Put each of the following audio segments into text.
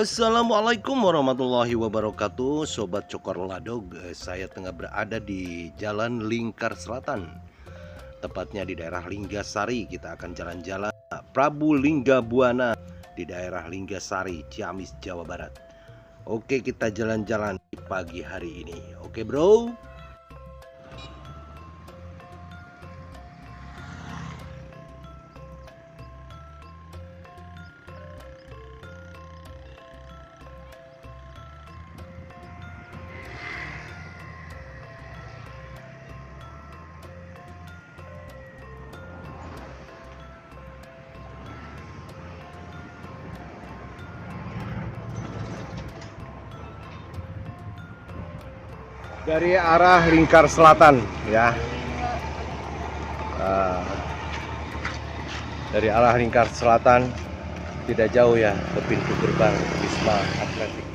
Assalamualaikum warahmatullahi wabarakatuh, Sobat Cokor Ladog. Saya tengah berada di Jalan Lingkar Selatan, tepatnya di daerah Linggasari. Kita akan jalan-jalan Prabu Lingga Buana di daerah Linggasari, Ciamis, Jawa Barat. Oke, kita jalan-jalan di pagi hari ini. Oke bro. Dari arah Lingkar Selatan ya. Dari arah Lingkar Selatan tidak jauh ya ke pintu gerbang Wisma Atletik.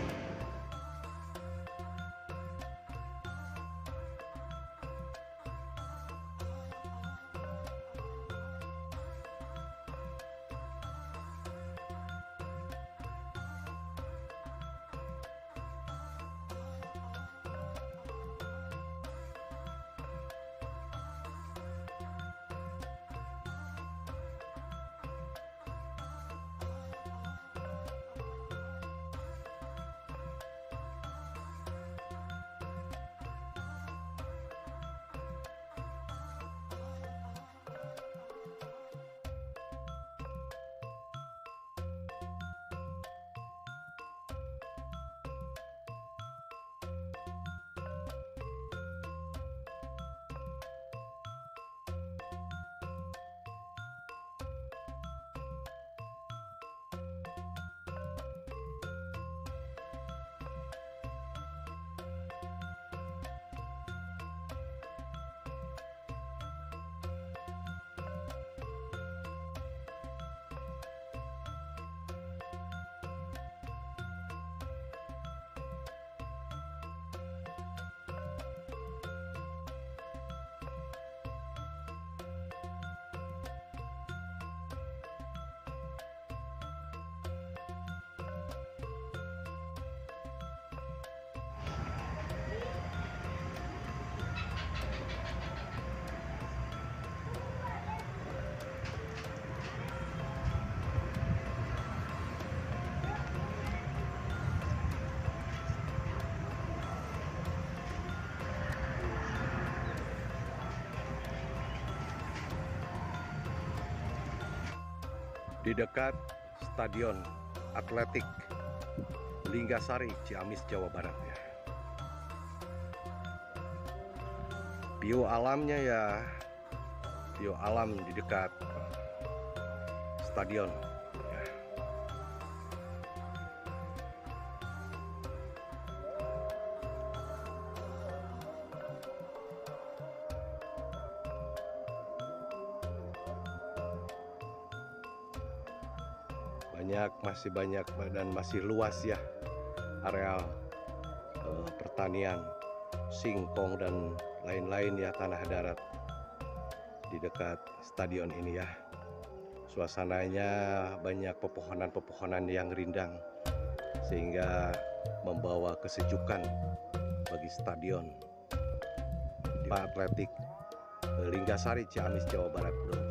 Di dekat Stadion Atletik Linggasari, Ciamis, Jawa Barat ya. View alamnya ya, view alam di dekat stadion ya. Masih banyak dan masih luas ya areal pertanian, singkong dan lain-lain ya, tanah darat di dekat stadion ini ya. Suasananya banyak pepohonan-pepohonan yang rindang sehingga membawa kesejukan bagi stadion Atletik Linggasari, Ciamis, Jawa Barat bro.